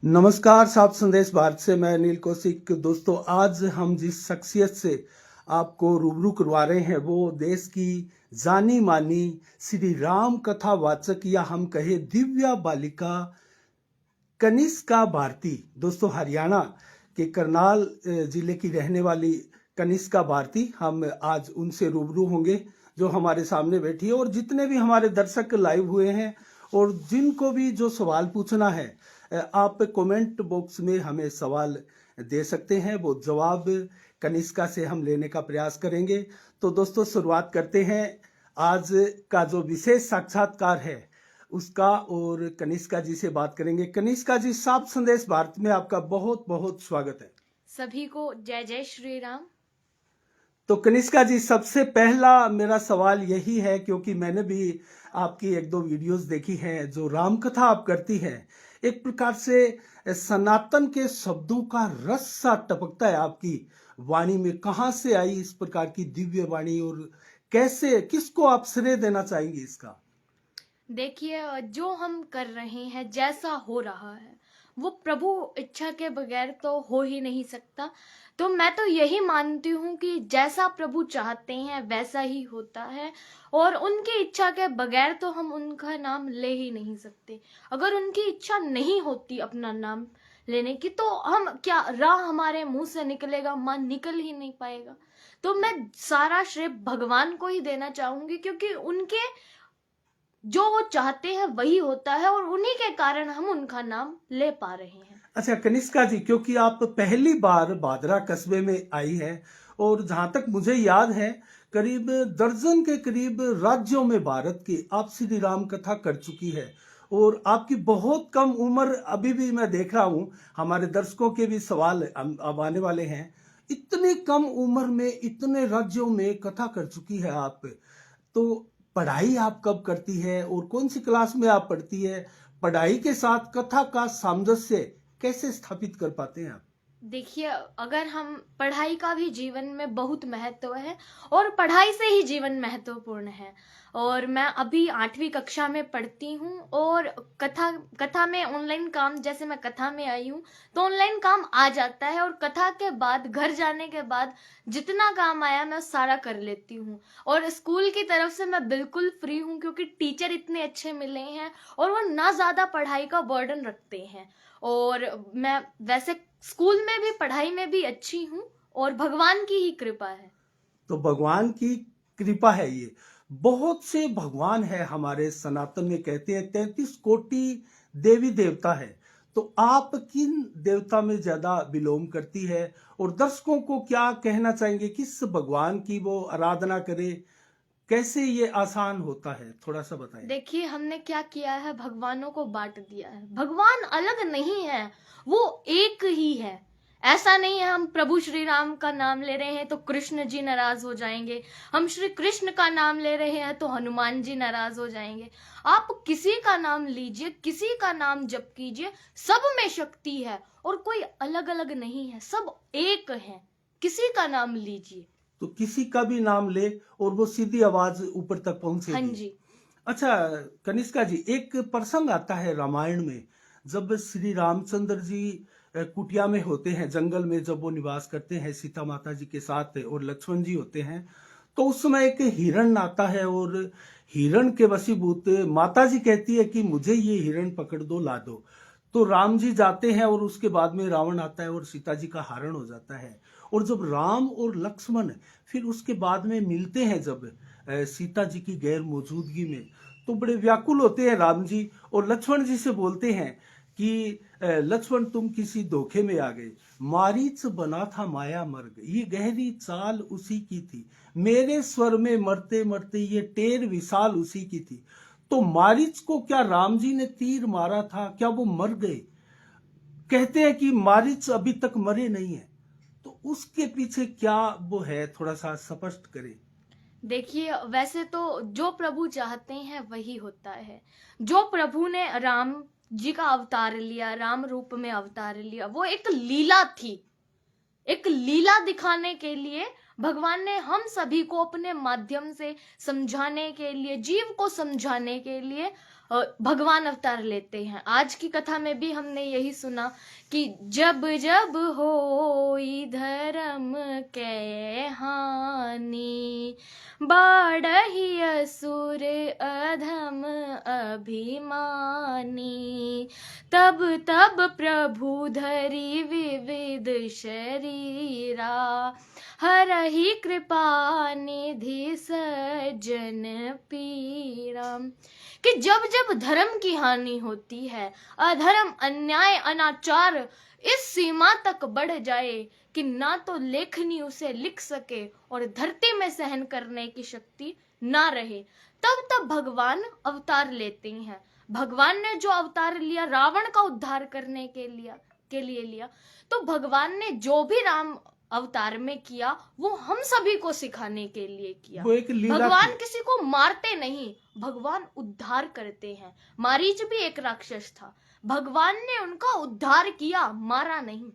नमस्कार, साफ संदेश भारत से मैं अनिल कौशिक। दोस्तों, आज हम जिस शख्सियत से आपको रूबरू करवा रहे हैं वो देश की जानी मानी श्री राम कथा वाचक या हम कहे दिव्या बालिका कनिष्का भारती। दोस्तों, हरियाणा के करनाल जिले की रहने वाली कनिष्का भारती, हम आज उनसे रूबरू होंगे जो हमारे सामने बैठी है। और जितने भी हमारे दर्शक लाइव हुए हैं और जिनको भी जो सवाल पूछना है, आप कमेंट बॉक्स में हमें सवाल दे सकते हैं, वो जवाब कनिष्का से हम लेने का प्रयास करेंगे। तो दोस्तों, शुरुआत करते हैं आज का जो विशेष साक्षात्कार है उसका, और कनिष्का जी से बात करेंगे। कनिष्का जी, साफ संदेश भारत में आपका बहुत बहुत स्वागत है। सभी को जय जय श्री राम। तो कनिष्का जी, सबसे पहला मेरा सवाल यही है, क्योंकि मैंने भी आपकी एक दो वीडियोस देखी हैं, जो राम कथा आप करती हैं, एक प्रकार से सनातन के शब्दों का रस सा टपकता है आपकी वाणी में। कहाँ से आई इस प्रकार की दिव्य वाणी, और कैसे, किसको आप श्रेय देना चाहेंगे इसका? देखिए, जो हम कर रहे हैं, जैसा हो रहा है, वो प्रभु इच्छा के बगैर तो हो ही नहीं सकता। तो मैं तो यही मानती हूँ कि जैसा प्रभु चाहते हैं वैसा ही होता है, और उनकी इच्छा के बगैर तो हम उनका नाम ले ही नहीं सकते। अगर उनकी इच्छा नहीं होती अपना नाम लेने की, तो हम क्या, राह हमारे मुंह से निकलेगा, मन निकल ही नहीं पाएगा। तो मैं सारा श्रेय भगवान को ही देना चाहूंगी, क्योंकि उनके जो वो चाहते हैं वही होता है, और उन्हीं के कारण हम उनका नाम ले पा रहे हैं। अच्छा कनिष्का जी, क्योंकि आप पहली बार भादरा कस्बे में आई है, और जहां तक मुझे याद है करीब दर्जन के करीब राज्यों में भारत की आप श्री राम कथा कर चुकी है, और आपकी बहुत कम उम्र, अभी भी मैं देख रहा हूं, हमारे दर्शकों के भी सवाल अब आने वाले हैं। इतनी कम उम्र में इतने राज्यों में कथा कर चुकी है आप, तो पढ़ाई आप कब करती है और कौन सी क्लास में आप पढ़ती है? पढ़ाई के साथ कथा का सामंजस्य कैसे स्थापित कर पाते हैं आप? देखिए, अगर हम पढ़ाई का भी जीवन में बहुत महत्व है, और पढ़ाई से ही जीवन महत्वपूर्ण है। और मैं अभी 8वीं कक्षा में पढ़ती हूँ, और कथा में ऑनलाइन काम, जैसे मैं कथा में आई हूँ तो ऑनलाइन काम आ जाता है, और कथा के बाद घर जाने के बाद जितना काम आया मैं सारा कर लेती हूँ। और स्कूल की तरफ से मैं बिल्कुल फ्री हूँ, क्योंकि टीचर इतने अच्छे मिले हैं और वो ना ज्यादा पढ़ाई का बर्डन रखते हैं। और मैं वैसे स्कूल में भी, पढ़ाई में भी अच्छी हूँ, और भगवान की ही कृपा है। तो भगवान की कृपा है ये। बहुत से भगवान है हमारे सनातन में, कहते हैं 33 कोटि देवी देवता है। तो आप किन देवता में ज्यादा बिलोंग करती है, और दर्शकों को क्या कहना चाहेंगे, किस भगवान की वो आराधना करे, कैसे ये आसान होता है, थोड़ा सा बताएं। देखिए, हमने क्या किया है, भगवानों को बांट दिया है। भगवान अलग नहीं है, वो एक ही है। ऐसा नहीं है हम प्रभु श्री राम का नाम ले रहे हैं तो कृष्ण जी नाराज हो जाएंगे, हम श्री कृष्ण का नाम ले रहे हैं तो हनुमान जी नाराज हो जाएंगे। आप किसी का नाम लीजिए, किसी का नाम जप कीजिए, सब में शक्ति है, और कोई अलग अलग नहीं है, सब एक है। किसी का नाम लीजिए। तो किसी का भी नाम ले और वो सीधी आवाज ऊपर तक हाँ पहुंचेगी। जी। अच्छा कनिष्का जी, एक प्रसंग आता है रामायण में, जब श्री रामचंद्र जी कुटिया में होते हैं, जंगल में जब वो निवास करते हैं सीता माता जी के साथ, और लक्ष्मण जी होते हैं, तो उस समय एक हिरण आता है, और हिरण के वशीभूत माता जी कहती है कि मुझे ये हिरण पकड़ दो, ला दो। तो राम जी जाते हैं, और उसके बाद में रावण आता है और सीता जी का हरण हो जाता है। और जब राम और लक्ष्मण फिर उसके बाद में मिलते हैं, जब सीता जी की गैर मौजूदगी में, तो बड़े व्याकुल होते हैं राम जी, और लक्ष्मण जी से बोलते हैं कि लक्ष्मण तुम किसी धोखे में आ गए, मारीच बना था माया मर्ग, ये गहरी चाल उसी की थी, मेरे स्वर में मरते मरते ये टेर विशाल उसी की थी। तो मारीच को क्या राम जी ने तीर मारा था, क्या वो मर गए? कहते हैं कि मारीच अभी तक मरे नहीं है। तो उसके पीछे क्या वो है, थोड़ा सा स्पष्ट करें। देखिए, वैसे तो जो प्रभु चाहते हैं वही होता है। जो प्रभु ने राम जी का अवतार लिया, राम रूप में अवतार लिया, वो एक लीला थी। एक लीला दिखाने के लिए भगवान ने हम सभी को अपने माध्यम से समझाने के लिए, जीव को समझाने के लिए भगवान अवतार लेते हैं। आज की कथा में भी हमने यही सुना कि जब जब होई धर्म के हानि, बाढ़हि असुर अधम अभिमानी, तब तब प्रभु धरि विविध शरीरा, हरहि कृपा निधि सज्जन पीड़ा। कि जब जब धर्म की हानि होती है, अधर्म, अन्याय, अनाचार इस सीमा तक बढ़ जाए कि ना तो लेखनी उसे लिख सके और धरती में सहन करने की शक्ति ना रहे, तब तब भगवान अवतार लेते हैं। भगवान ने जो अवतार लिया रावण का उद्धार करने के लिए लिया, तो भगवान ने जो भी राम अवतार में किया वो हम सभी को सिखाने के लिए किया। वो एक लीला भगवान थी। किसी को मारते नहीं, भगवान उद्धार करते हैं। मारीच भी एक राक्षस था, भगवान ने उनका उद्धार किया, मारा नहीं।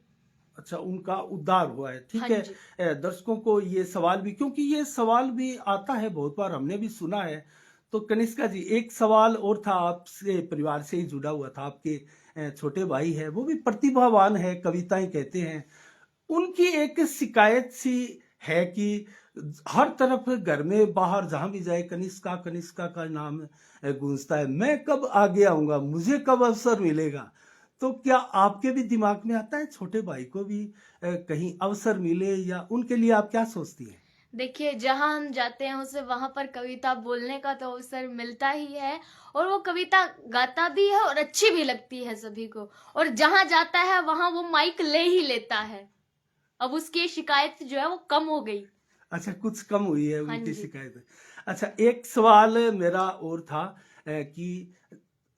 अच्छा, उनका उद्धार हुआ है, ठीक हाँ है। जी। दर्शकों को ये सवाल भी, क्योंकि ये सवाल भी आता है बहुत बार, हमने भी सुना है। तो कनिष्का जी, एक सवाल और था आपसे, परिवार से ही जुड़ा हुआ था। आपके छोटे भाई है, वो भी प्रतिभावान है, कविताएं कहते हैं। उनकी एक शिकायत सी है कि हर तरफ घर में बाहर जहां भी जाए कनिष्का कनिष्का का नाम गूंजता है। मैं कब आगे आऊंगा, मुझे कब अवसर मिलेगा। तो क्या आपके भी दिमाग में आता है छोटे भाई को भी कहीं अवसर मिले, या उनके लिए आप क्या सोचती हैं? देखिए, जहां हम जाते हैं उसे वहां पर कविता बोलने का तो अवसर मिलता ही है, और वो कविता गाता भी है और अच्छी भी लगती है सभी को। और जहां जाता है वहां वो माइक ले ही लेता है। अब उसकी शिकायत जो है वो कम हो गई। अच्छा, कुछ कम हुई है हाँ उनकी जी। शिकायत। अच्छा, एक सवाल मेरा और था कि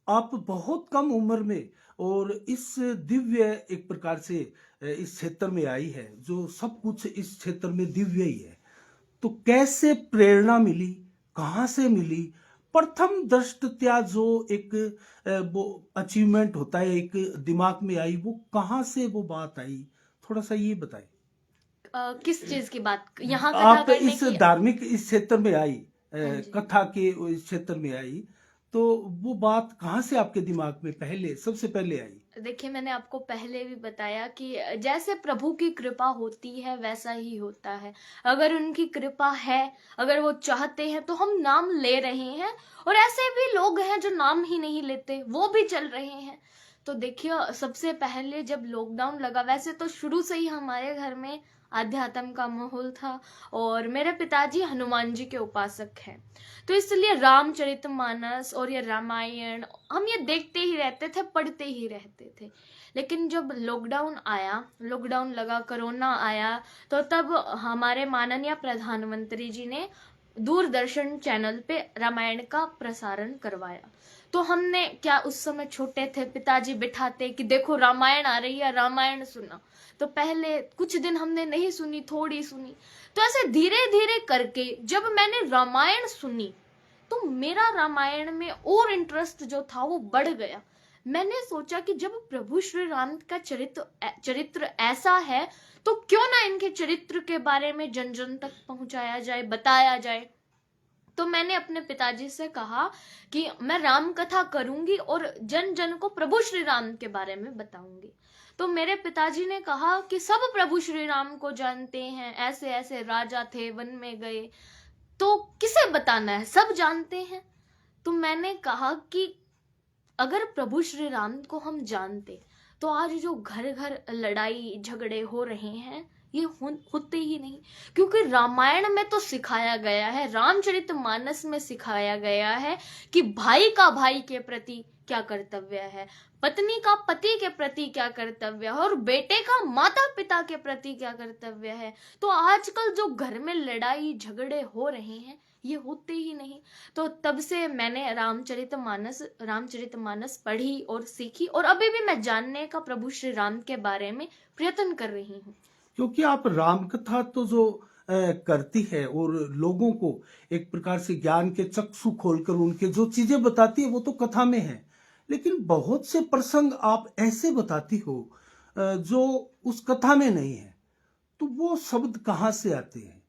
आप बहुत कम उम्र में और इस दिव्य एक प्रकार से इस क्षेत्र में आई है, जो सब कुछ इस क्षेत्र में दिव्य ही है। तो कैसे प्रेरणा मिली, कहाँ से मिली? प्रथम दृष्टया जो एक वो अचीवमेंट होता है, एक दिमाग में आई, वो कहाँ से वो बात आई, थोड़ा सा ये बताएं। किस चीज की बात, यहाँ कथा आप करने इस की? धार्मिक इस क्षेत्र में आई, हाँ जी। कथा के इस क्षेत्र में आई, तो वो बात कहाँ से आपके दिमाग में पहले, सबसे पहले आई? देखिए, मैंने आपको पहले भी बताया कि जैसे प्रभु की कृपा होती है वैसा ही होता है। अगर उनकी कृपा है, अगर वो चाहते हैं, तो हम नाम ले रहे हैं, और ऐसे भी लोग हैं जो नाम ही नहीं लेते, वो भी चल रहे हैं। तो देखिए, सबसे पहले जब लॉकडाउन लगा, वैसे तो शुरू से ही हमारे घर में आध्यात्म का माहौल था, और मेरे पिताजी हनुमान जी के उपासक हैं, तो इसलिए रामचरितमानस और ये रामायण हम ये देखते ही रहते थे, पढ़ते ही रहते थे। लेकिन जब लॉकडाउन आया, लॉकडाउन लगा, कोरोना आया, तो तब हमारे माननीय प्रधानमंत्री जी ने दूरदर्शन चैनल पे रामायण का प्रसारण करवाया। तो हमने क्या, उस समय छोटे थे, पिताजी बिठाते कि देखो रामायण आ रही है, रामायण सुना। तो पहले कुछ दिन हमने नहीं सुनी, थोड़ी सुनी। तो ऐसे धीरे धीरे करके जब मैंने रामायण सुनी, तो मेरा रामायण में और इंटरेस्ट जो था वो बढ़ गया। मैंने सोचा कि जब प्रभु श्री राम का चरित्र ऐसा है, तो क्यों ना इनके चरित्र के बारे में जन जन तक पहुंचाया जाए, बताया जाए। तो मैंने अपने पिताजी से कहा कि मैं राम कथा करूंगी और जन जन को प्रभु श्री राम के बारे में बताऊंगी। तो मेरे पिताजी ने कहा कि सब प्रभु श्री राम को जानते हैं, ऐसे ऐसे राजा थे, वन में गए, तो किसे बताना है, सब जानते हैं। तो मैंने कहा कि अगर प्रभु श्री राम को हम जानते, तो आज जो घर घर लड़ाई झगड़े हो रहे हैं ये होते ही नहीं। क्योंकि रामायण में तो सिखाया गया है, रामचरितमानस में सिखाया गया है कि भाई का भाई के प्रति क्या कर्तव्य है, पत्नी का पति के प्रति क्या कर्तव्य है, और बेटे का माता पिता के प्रति क्या कर्तव्य है। तो आजकल जो घर में लड़ाई झगड़े हो रहे हैं ये होते ही नहीं। तो तब से मैंने रामचरितमानस पढ़ी और सीखी, और अभी भी मैं जानने का प्रभु श्री राम के बारे में प्रयत्न कर रही हूँ। क्योंकि आप राम कथा तो जो करती है और लोगों को एक प्रकार से ज्ञान के चक्षु खोलकर उनके जो चीजें बताती है वो तो कथा में है, लेकिन बहुत से प्रसंग आप ऐसे बताती हो जो उस कथा में नहीं है। तो वो शब्द कहाँ से आते हैं?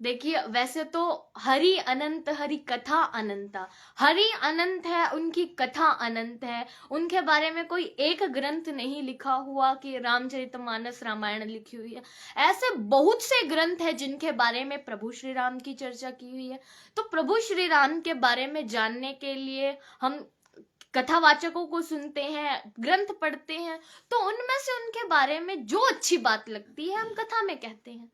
देखिए, वैसे तो हरि अनंत, हरि कथा अनंता। हरि अनंत है, उनकी कथा अनंत है। उनके बारे में कोई एक ग्रंथ नहीं लिखा हुआ कि रामचरितमानस रामायण लिखी हुई है। ऐसे बहुत से ग्रंथ हैं जिनके बारे में प्रभु श्री राम की चर्चा की हुई है। तो प्रभु श्री राम के बारे में जानने के लिए हम कथावाचकों को सुनते हैं, ग्रंथ पढ़ते हैं, तो उनमें से उनके बारे में जो अच्छी बात लगती है हम कथा में कहते हैं।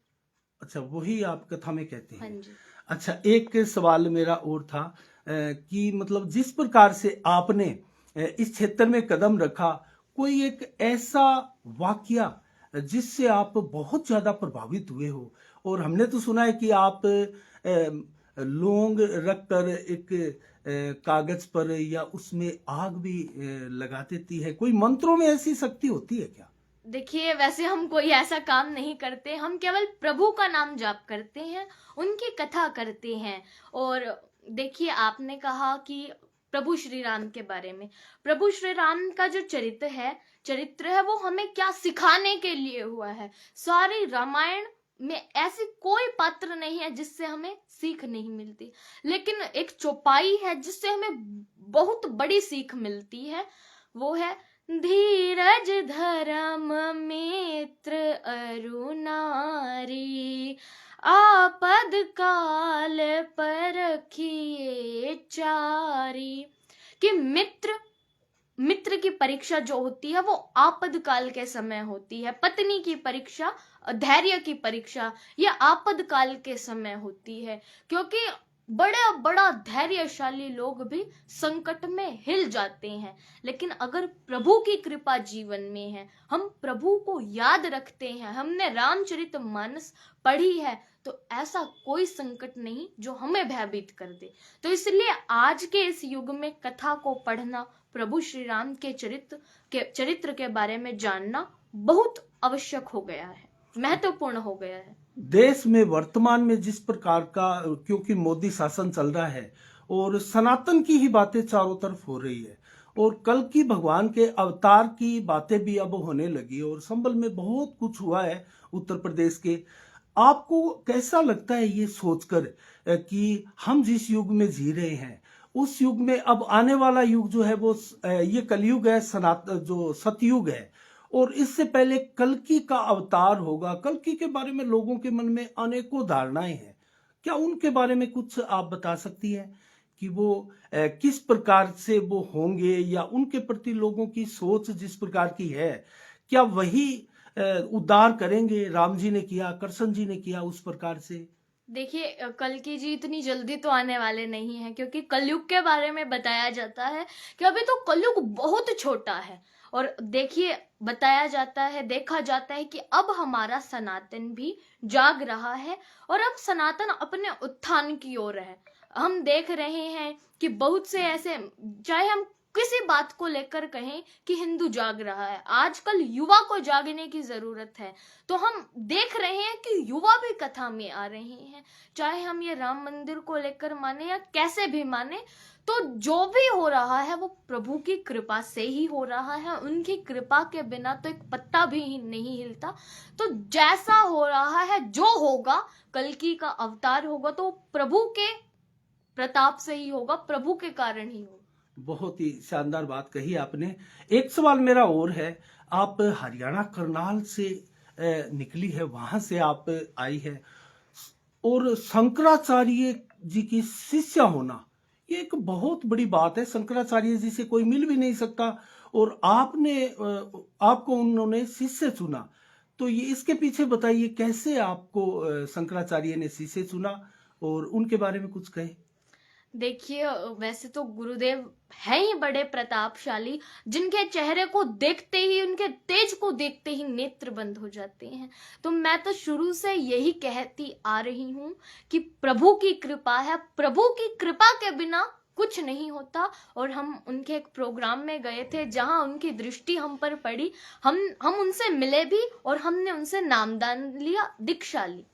अच्छा, वही आप कथा में कहते हाँ हैं। जी। अच्छा, एक सवाल मेरा और था कि मतलब जिस प्रकार से आपने इस क्षेत्र में कदम रखा, कोई एक ऐसा वाकया जिससे आप बहुत ज्यादा प्रभावित हुए हो। और हमने तो सुना है कि आप लौंग रखकर एक कागज पर या उसमें आग भी लगा देती है। कोई मंत्रों में ऐसी शक्ति होती है क्या? देखिए, वैसे हम कोई ऐसा काम नहीं करते, हम केवल प्रभु का नाम जाप करते हैं, उनकी कथा करते हैं। और देखिए, आपने कहा कि प्रभु श्री राम के बारे में, प्रभु श्री राम का जो चरित्र है वो हमें क्या सिखाने के लिए हुआ है। सारी रामायण में ऐसी कोई पात्र नहीं है जिससे हमें सीख नहीं मिलती, लेकिन एक चौपाई है जिससे हमें बहुत बड़ी सीख मिलती है। वो है धीरज धर्म मित्र अरु नारी, आपद काल परखिए चारी। कि मित्र की परीक्षा जो होती है वो आपद काल के समय होती है। पत्नी की परीक्षा, धैर्य की परीक्षा, ये आपद काल के समय होती है। क्योंकि बड़ा धैर्यशाली लोग भी संकट में हिल जाते हैं, लेकिन अगर प्रभु की कृपा जीवन में है, हम प्रभु को याद रखते हैं, हमने रामचरितमानस पढ़ी है, तो ऐसा कोई संकट नहीं जो हमें भयभीत कर दे। तो इसलिए आज के इस युग में कथा को पढ़ना, प्रभु श्री राम के चरित्र के बारे में जानना बहुत आवश्यक हो गया है, महत्वपूर्ण हो गया है। देश में वर्तमान में जिस प्रकार का, क्योंकि मोदी शासन चल रहा है और सनातन की ही बातें चारों तरफ हो रही है, और कल की भगवान के अवतार की बातें भी अब होने लगी, और संभल में बहुत कुछ हुआ है उत्तर प्रदेश के। आपको कैसा लगता है ये सोचकर कि हम जिस युग में जी रहे हैं उस युग में अब आने वाला युग जो है वो ये कलयुग है, जो सतयुग है, और इससे पहले कल्कि का अवतार होगा। कल्कि के बारे में लोगों के मन में अनेकों धारणाएं हैं। क्या उनके बारे में कुछ आप बता सकती हैं कि वो किस प्रकार से वो होंगे, या उनके प्रति लोगों की सोच जिस प्रकार की है, क्या वही उद्धार करेंगे? राम जी ने किया, कृष्ण जी ने किया, उस प्रकार से? देखिए, कल्कि जी इतनी जल्दी तो आने वाले नहीं है, क्योंकि कलयुग के बारे में बताया जाता है कि अभी तो कलयुग बहुत छोटा है। और देखिए, बताया जाता है, देखा जाता है कि अब हमारा सनातन भी जाग रहा है, और अब सनातन अपने उत्थान की ओर है। हम देख रहे हैं कि बहुत से ऐसे, चाहे हम किसी बात को लेकर कहें कि हिंदू जाग रहा है, आजकल युवा को जागने की जरूरत है। तो हम देख रहे हैं कि युवा भी कथा में आ रहे हैं, चाहे हम ये राम मंदिर को लेकर माने या कैसे भी माने। तो जो भी हो रहा है वो प्रभु की कृपा से ही हो रहा है। उनकी कृपा के बिना तो एक पत्ता भी नहीं हिलता। तो जैसा हो रहा है, जो होगा, कल्कि का अवतार होगा तो प्रभु के प्रताप से ही होगा, प्रभु के कारण ही होगा। बहुत ही शानदार बात कही आपने। एक सवाल मेरा और है, आप हरियाणा करनाल से निकली है, वहां से आप आई है, और शंकराचार्य जी की शिष्य होना ये एक बहुत बड़ी बात है। शंकराचार्य जी से कोई मिल भी नहीं सकता, और आपको उन्होंने शिष्य चुना। तो ये इसके पीछे बताइए, कैसे आपको शंकराचार्य ने शिष्य चुना, और उनके बारे में कुछ कहे। देखिए, वैसे तो गुरुदेव है ही बड़े प्रतापशाली, जिनके चेहरे को देखते ही, उनके तेज को देखते ही नेत्र बंद हो जाते हैं। तो मैं तो शुरू से यही कहती आ रही हूं कि प्रभु की कृपा है, प्रभु की कृपा के बिना कुछ नहीं होता। और हम उनके एक प्रोग्राम में गए थे जहां उनकी दृष्टि हम पर पड़ी, हम उनसे मिले भी, और हमने उनसे नामदान लिया, दीक्षा ली,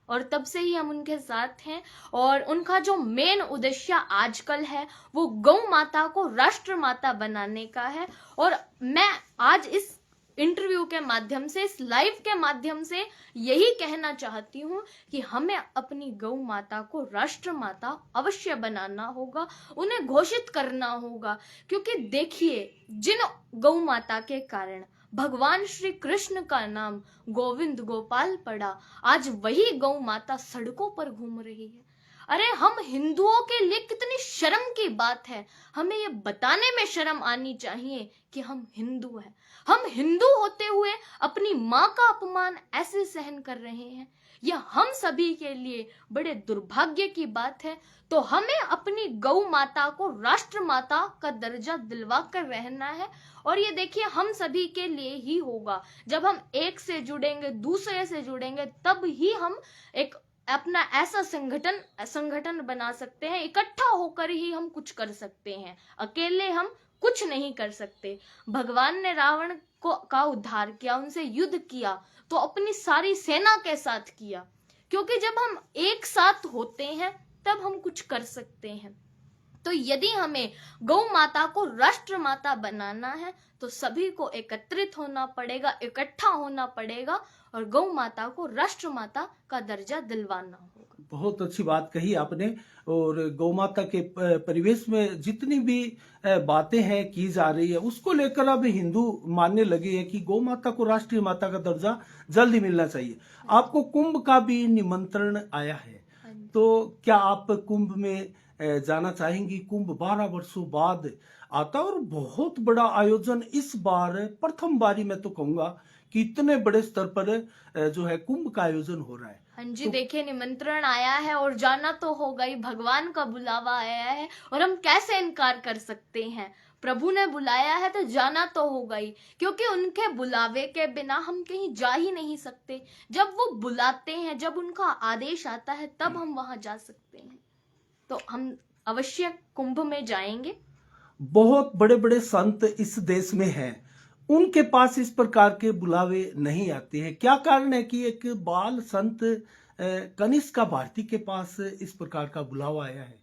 और तब से ही हम उनके साथ हैं। और उनका जो मेन उद्देश्य आजकल है वो गौ माता को राष्ट्र माता बनाने का है। और मैं आज इस इंटरव्यू के माध्यम से, इस लाइव के माध्यम से यही कहना चाहती हूँ कि हमें अपनी गौ माता को राष्ट्र माता अवश्य बनाना होगा, उन्हें घोषित करना होगा। क्योंकि देखिए, जिन गौ माता के कारण भगवान श्री कृष्ण का नाम गोविंद गोपाल पड़ा, आज वही गौ माता सड़कों पर घूम रही है। अरे हम हिंदुओं के लिए कितनी शर्म की बात है, हमें ये बताने में शर्म आनी चाहिए कि हम हिंदू हैं। हम हिंदू होते हुए अपनी माँ का अपमान ऐसे सहन कर रहे हैं, यह हम सभी के लिए बड़े दुर्भाग्य की बात है। तो हमें अपनी गौ माता को राष्ट्र माता का दर्जा दिलवा कर रहना है। और ये देखिए, हम सभी के लिए ही होगा। जब हम एक से जुड़ेंगे, दूसरे से जुड़ेंगे, तब ही हम एक अपना ऐसा संगठन बना सकते हैं। इकट्ठा होकर ही हम कुछ कर सकते हैं, अकेले हम कुछ नहीं कर सकते। भगवान ने रावण का उद्धार किया, उनसे युद्ध किया, तो अपनी सारी सेना के साथ किया। क्योंकि जब हम एक साथ होते हैं तब हम कुछ कर सकते हैं। तो यदि हमें गौ माता को राष्ट्र माता बनाना है तो सभी को एकत्रित होना पड़ेगा, इकट्ठा होना पड़ेगा और गौ माता को राष्ट्र माता का दर्जा दिलवाना होगा। बहुत अच्छी बात कही आपने। और गौ माता के परिवेश में जितनी भी बातें हैं की जा रही है, उसको लेकर अब हिंदू मानने लगे हैं कि गौ माता को राष्ट्रीय माता का दर्जा जल्दी मिलना चाहिए। आपको कुंभ का भी निमंत्रण आया है, तो क्या आप कुंभ में जाना चाहेंगी? कुंभ 12 वर्षों बाद आता और बहुत बड़ा आयोजन इस बार प्रथम बारी मैं तो कहूंगा कि इतने बड़े स्तर पर जो है कुंभ का आयोजन हो रहा है। हाँ जी, तो देखिए, निमंत्रण आया है और जाना तो होगा ही, भगवान का बुलावा आया है और हम कैसे इनकार कर सकते हैं। प्रभु ने बुलाया है तो जाना तो होगा ही, क्योंकि उनके बुलावे के बिना हम कहीं जा ही नहीं सकते। जब वो बुलाते हैं, जब उनका आदेश आता है, तब हम वहां जा सकते हैं। तो हम अवश्य कुंभ में जाएंगे। बहुत बड़े बड़े संत इस देश में हैं, उनके पास इस प्रकार के बुलावे नहीं आते हैं। क्या कारण है कि एक बाल संत कनिष्क भारती के पास इस प्रकार का बुलावा आया है?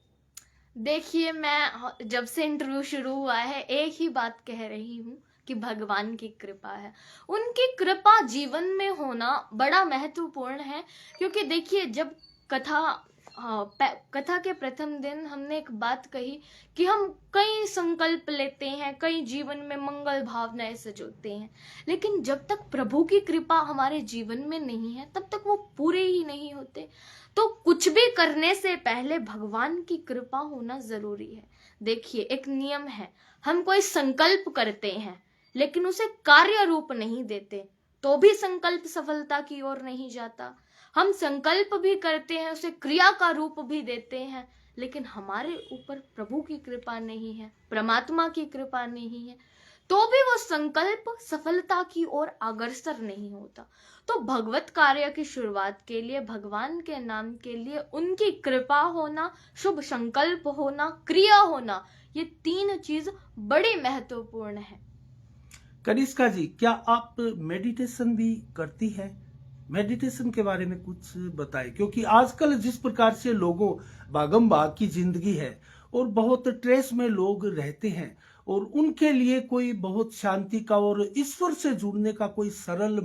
देखिए, मैं जब से इंटरव्यू शुरू हुआ है एक ही बात कह रही हूँ कि भगवान की कृपा है। उनकी कृपा जीवन में होना बड़ा महत्वपूर्ण है। क्योंकि देखिए, जब कथा के प्रथम दिन हमने एक बात कही कि हम कई संकल्प लेते हैं, कई जीवन में मंगल भावनाएं सजोते हैं, लेकिन जब तक प्रभु की कृपा हमारे जीवन में नहीं है तब तक वो पूरे ही नहीं होते। तो कुछ भी करने से पहले भगवान की कृपा होना जरूरी है। देखिए, एक नियम है, हम कोई संकल्प करते हैं लेकिन उसे कार्य रूप नहीं देते तो भी संकल्प सफलता की ओर नहीं जाता। हम संकल्प भी करते हैं, उसे क्रिया का रूप भी देते हैं, लेकिन हमारे ऊपर प्रभु की कृपा नहीं है, परमात्मा की कृपा नहीं है, तो भी वो संकल्प सफलता की ओर अग्रसर नहीं होता। तो भगवत कार्य की शुरुआत के लिए, भगवान के नाम के लिए उनकी कृपा होना, शुभ संकल्प होना, क्रिया होना, ये तीन चीज बड़ी महत्वपूर्ण है। कनिष्का जी, क्या आप मेडिटेशन भी करती हैं? मेडिटेशन के बारे में कुछ बताएं, क्योंकि आजकल जिस प्रकार से लोगों भागम भाग की जिंदगी है और बहुत स्ट्रेस में लोग रहते हैं, और उनके लिए कोई बहुत शांति का और ईश्वर से जुड़ने का कोई सरल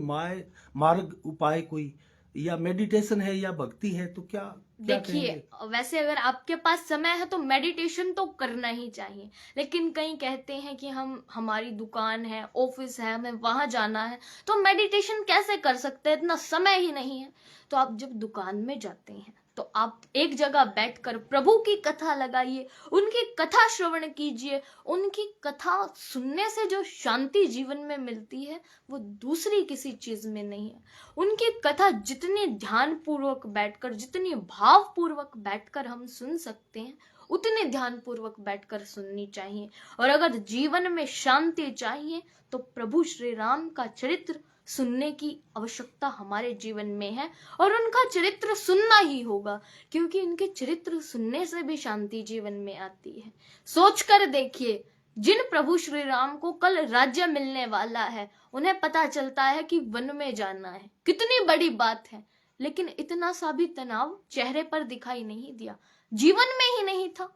मार्ग उपाय कोई, या मेडिटेशन है या भक्ति है, तो क्या देखिए, कहेंगे? वैसे अगर आपके पास समय है तो मेडिटेशन तो करना ही चाहिए, लेकिन कई कहते हैं कि हमारी दुकान है, ऑफिस है, हमें वहां जाना है, तो मेडिटेशन कैसे कर सकते हैं, इतना समय ही नहीं है। तो आप जब दुकान में जाते हैं तो आप एक जगह बैठकर प्रभु की कथा लगाइए, उनकी कथा श्रवण कीजिए। उनकी कथा सुनने से जो शांति जीवन में मिलती है वो दूसरी किसी चीज में नहीं है। उनकी कथा जितनी ध्यान पूर्वक बैठकर, जितनी भाव पूर्वक बैठकर हम सुन सकते हैं, उतने ध्यान पूर्वक बैठकर सुननी चाहिए। और अगर जीवन में शांति चाहिए तो प्रभु श्री राम का चरित्र सुनने की आवश्यकता हमारे जीवन में है, और उनका चरित्र सुनना ही होगा, क्योंकि उनके चरित्र सुनने से भी शांति जीवन में आती है। सोचकर देखिए, जिन प्रभु श्री राम को कल राज्य मिलने वाला है, उन्हें पता चलता है कि वन में जाना है, कितनी बड़ी बात है, लेकिन इतना सा भी तनाव चेहरे पर दिखाई नहीं दिया, जीवन में ही नहीं था।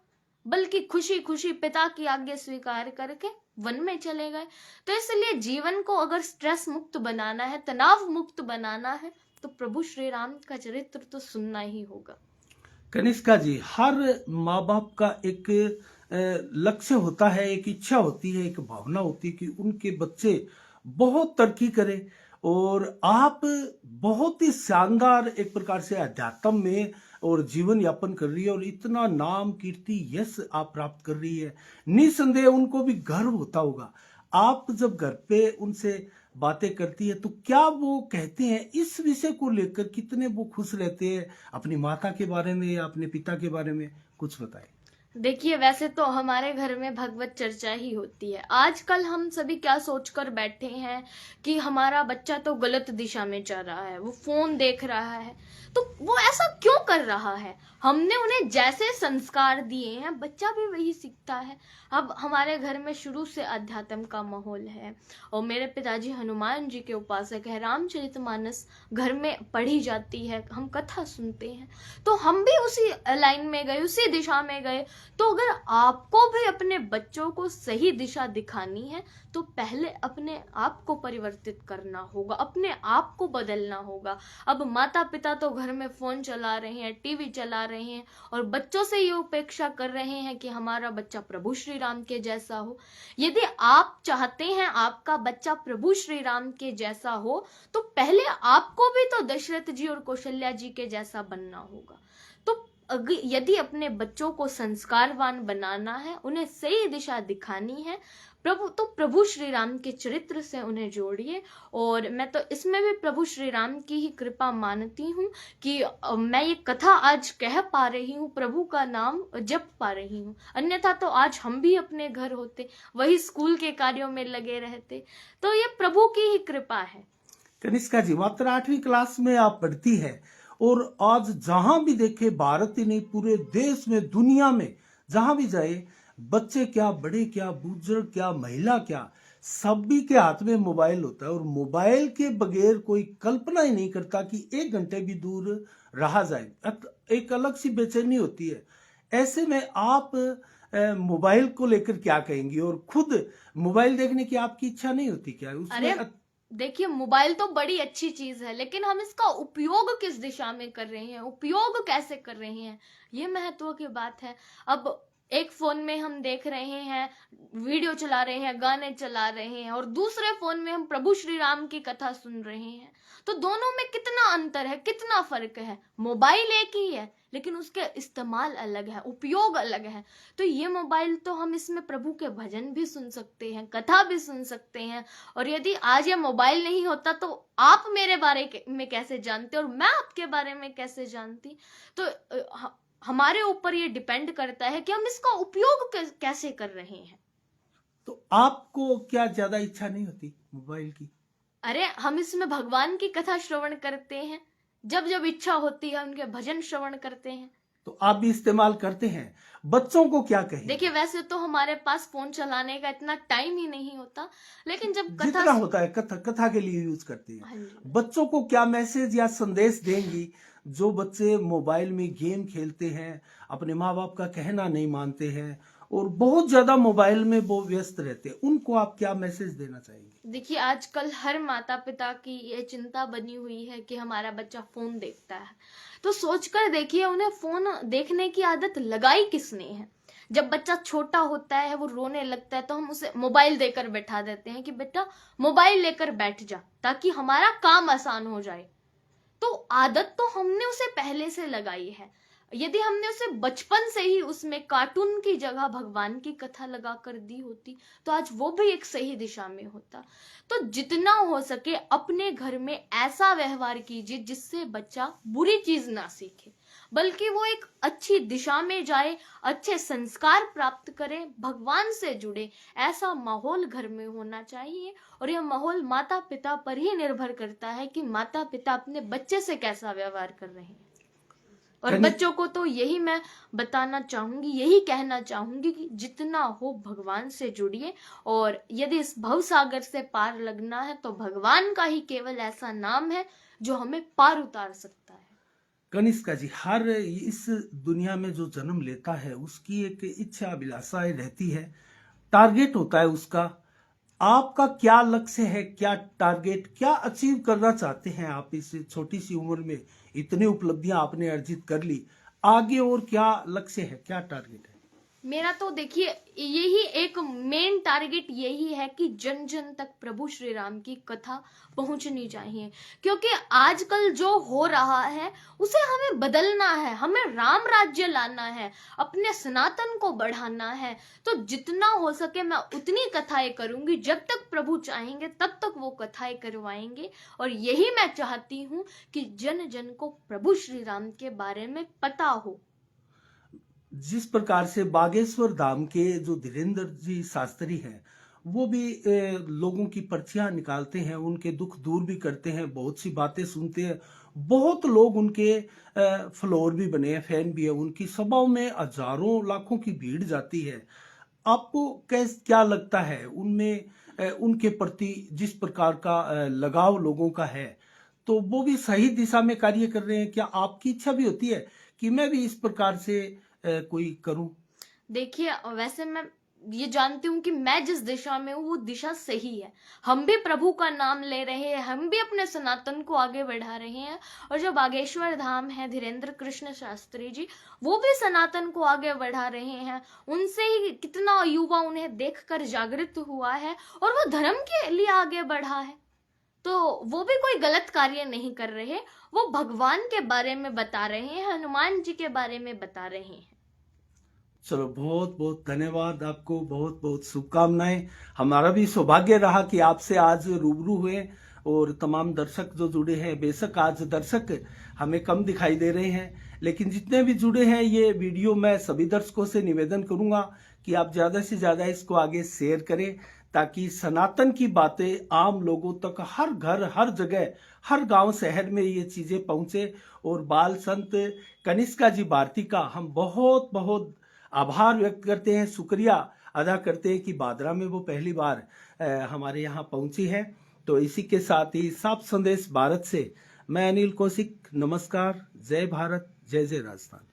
बल्कि खुशी खुशी पिता की आज्ञा स्वीकार करके वन में चले गए। तो इसलिए जीवन को अगर स्ट्रेस मुक्त बनाना है, तनाव मुक्त बनाना है, तो प्रभु श्री राम का चरित्र तो सुनना ही होगा। कनिष्का जी, हर माँ बाप का एक लक्ष्य होता है, एक इच्छा होती है, एक भावना होती है कि उनके बच्चे बहुत तरक्की करें, और आप बहुत ही शानदार एक प्रकार से अध्यात्म में और जीवन यापन कर रही है, और इतना नाम, कीर्ति, यश आप प्राप्त कर रही है। निसंदेह उनको भी गर्व होता होगा। आप जब घर पे उनसे बातें करती है तो क्या वो कहते हैं इस विषय को लेकर, कितने वो खुश रहते हैं अपनी माता के बारे में या अपने पिता के बारे में? कुछ बताएं। देखिए, वैसे तो हमारे घर में भगवत चर्चा ही होती है। आजकल हम सभी क्या सोचकर बैठे हैं कि हमारा बच्चा तो गलत दिशा में चल रहा है, वो फोन देख रहा है, तो वो ऐसा क्यों कर रहा है? हमने उन्हें जैसे संस्कार दिए हैं, बच्चा भी वही सीखता है। अब हमारे घर में शुरू से अध्यात्म का माहौल है, और मेरे पिताजी हनुमान जी के उपासक है, रामचरितमानस घर में पढ़ी जाती है, हम कथा सुनते हैं, तो हम भी उसी लाइन में गए, उसी दिशा में गए। तो अगर आपको भी अपने बच्चों को सही दिशा दिखानी है, तो पहले अपने आप को परिवर्तित करना होगा, अपने आप को बदलना होगा। अब माता पिता तो घर में फोन चला रहे हैं, टीवी चला रहे हैं, और बच्चों से ये अपेक्षा कर रहे हैं कि हमारा बच्चा प्रभु श्री राम के जैसा हो। यदि आप चाहते हैं आपका बच्चा प्रभु श्री राम के जैसा हो, तो पहले आपको भी तो दशरथ जी और कौशल्या जी के जैसा बनना होगा। तो यदि अपने बच्चों को संस्कारवान बनाना है, उन्हें सही दिशा दिखानी है, प्रभु श्री राम के चरित्र से उन्हें जोड़िए। और मैं तो इसमें भी प्रभु श्री राम की ही कृपा मानती हूँ कि मैं ये कथा आज कह पा रही हूँ, प्रभु का नाम जप पा रही हूँ। अन्यथा तो आज हम भी अपने घर होते, वही स्कूल के कार्यों में लगे रहते। तो ये प्रभु की ही कृपा है। कनिष्का जी, मात्र 8वीं क्लास में आप पढ़ती है, और आज जहां भी देखे, भारत ही नहीं पूरे देश में, दुनिया में जहां भी जाए, बच्चे क्या, बड़े क्या, बुजुर्ग क्या, महिला क्या, सभी के हाथ में मोबाइल होता है, और मोबाइल के बगैर कोई कल्पना ही नहीं करता कि 1 घंटे भी दूर रहा जाए। एक अलग सी बेचैनी होती है। ऐसे में आप मोबाइल को लेकर क्या कहेंगी? और खुद मोबाइल देखने की आपकी इच्छा नहीं होती क्या उसमें? अरे देखिए, मोबाइल तो बड़ी अच्छी चीज है, लेकिन हम इसका उपयोग किस दिशा में कर रहे हैं, उपयोग कैसे कर रहे हैं, ये महत्व की बात है। अब एक फोन में हम देख रहे हैं, वीडियो चला रहे हैं, गाने चला रहे हैं, और दूसरे फोन में हम प्रभु श्री राम की कथा सुन रहे हैं। तो दोनों में कितना अंतर है, कितना फर्क है? मोबाइल एक ही है, लेकिन उसके इस्तेमाल अलग है, उपयोग अलग है। तो ये मोबाइल तो हम इसमें प्रभु के भजन भी सुन सकते हैं, कथा भी सुन सकते हैं। और यदि आज ये मोबाइल नहीं होता, तो आप मेरे बारे में कैसे जानते और मैं आपके बारे में कैसे जानती? तो हमारे ऊपर ये डिपेंड करता है कि हम इसका उपयोग कैसे कर रहे हैं। तो आपको क्या ज्यादा इच्छा नहीं होती मोबाइल की? अरे, हम इसमें भगवान की कथा श्रवण करते हैं, जब जब इच्छा होती है उनके भजन श्रवण करते हैं। तो आप भी इस्तेमाल करते हैं। बच्चों को क्या कहें? देखिए, वैसे तो हमारे पास फोन चलाने का इतना टाइम ही नहीं होता, लेकिन जब जितना होता है कथा के लिए यूज करते हैं। हाँ, बच्चों को क्या मैसेज या संदेश देंगी जो बच्चे मोबाइल में गेम खेलते हैं, अपने माँ बाप का कहना नहीं मानते हैं, और बहुत ज्यादा मोबाइल में वो व्यस्त रहते हैं? उनको आप क्या मैसेज देना चाहेंगे? देखिए, आजकल हर माता पिता की ये चिंता बनी हुई है कि हमारा बच्चा फोन देखता है। तो सोचकर देखिए, उन्हें फोन देखने की आदत लगाई किसने है? जब बच्चा छोटा होता है, वो रोने लगता है, तो हम उसे मोबाइल देकर बैठा देते हैं कि बेटा मोबाइल लेकर बैठ जा, ताकि हमारा काम आसान हो जाए। तो आदत तो हमने उसे पहले से लगाई है। यदि हमने उसे बचपन से ही उसमें कार्टून की जगह भगवान की कथा लगा कर दी होती, तो आज वो भी एक सही दिशा में होता। तो जितना हो सके अपने घर में ऐसा व्यवहार कीजिए जिससे बच्चा बुरी चीज ना सीखे, बल्कि वो एक अच्छी दिशा में जाए, अच्छे संस्कार प्राप्त करे, भगवान से जुड़े। ऐसा माहौल घर में होना चाहिए, और यह माहौल माता पिता पर ही निर्भर करता है कि माता पिता अपने बच्चे से कैसा व्यवहार कर रहे हैं। और बच्चों को तो यही मैं बताना चाहूंगी, यही कहना चाहूंगी कि जितना हो भगवान से जुड़िए, और यदि इस भव सागर से पार लगना है, तो भगवान का ही केवल ऐसा नाम है जो हमें पार उतार सकता है। कनिष्का जी, हर इस दुनिया में जो जन्म लेता है उसकी एक इच्छा अभिलाषाएं रहती है, टारगेट होता है उसका। आपका क्या लक्ष्य है, क्या टारगेट, क्या अचीव करना चाहते हैं आप इस छोटी सी उम्र में? इतनी उपलब्धियां आपने अर्जित कर ली, आगे और क्या लक्ष्य है, क्या टारगेट है? मेरा तो देखिए यही एक मेन टारगेट यही है कि जन जन तक प्रभु श्री राम की कथा पहुंचनी चाहिए, क्योंकि आजकल जो हो रहा है उसे हमें बदलना है, हमें राम राज्य लाना है, अपने सनातन को बढ़ाना है। तो जितना हो सके मैं उतनी कथाएं करूंगी, जब तक प्रभु चाहेंगे तब तक वो कथाएं करवाएंगे। और यही मैं चाहती हूँ कि जन जन को प्रभु श्री राम के बारे में पता हो। जिस प्रकार से बागेश्वर धाम के जो धीरेन्द्र जी शास्त्री हैं, वो भी लोगों की पर्चियां निकालते हैं, उनके दुख दूर भी करते हैं, बहुत सी बातें सुनते हैं। बहुत लोग उनके फॉलोअर भी बने हैं, फैन भी है, उनकी सभाओं में हजारों लाखों की भीड़ जाती है। आपको क्या लगता है उनमें, उनके प्रति जिस प्रकार का लगाव लोगों का है, तो वो भी सही दिशा में कार्य कर रहे हैं? क्या आपकी इच्छा भी होती है कि मैं भी इस प्रकार से कोई करूं? देखिए वैसे मैं ये जानती हूँ कि मैं जिस दिशा में हूँ वो दिशा सही है। हम भी प्रभु का नाम ले रहे हैं, हम भी अपने सनातन को आगे बढ़ा रहे हैं। और जो बागेश्वर धाम है धीरेन्द्र कृष्ण शास्त्री जी, वो भी सनातन को आगे बढ़ा रहे हैं। उनसे ही कितना युवा उन्हें देखकर जागृत हुआ है और वो धर्म के लिए आगे बढ़ा है। तो वो भी कोई गलत कार्य नहीं कर रहे, वो भगवान के बारे में बता रहे हैं, हनुमान जी के बारे में बता रहे हैं। चलो, बहुत बहुत धन्यवाद आपको, बहुत बहुत शुभकामनाएं। हमारा भी सौभाग्य रहा कि आपसे आज रूबरू हुए, और तमाम दर्शक जो जुड़े हैं, बेशक आज दर्शक हमें कम दिखाई दे रहे हैं, लेकिन जितने भी जुड़े हैं ये वीडियो, मैं सभी दर्शकों से निवेदन करूंगा कि आप ज्यादा से ज्यादा इसको आगे शेयर करें, ताकि सनातन की बातें आम लोगों तक, हर घर, हर जगह, हर गांव शहर में ये चीजें पहुंचे। और बाल संत कनिष्का जी भारती का हम बहुत बहुत आभार व्यक्त करते हैं, शुक्रिया अदा करते हैं कि बादरा में वो पहली बार हमारे यहाँ पहुंची है। तो इसी के साथ ही साफ संदेश भारत से मैं अनिल कौशिक, नमस्कार, जय भारत, जय जय राजस्थान।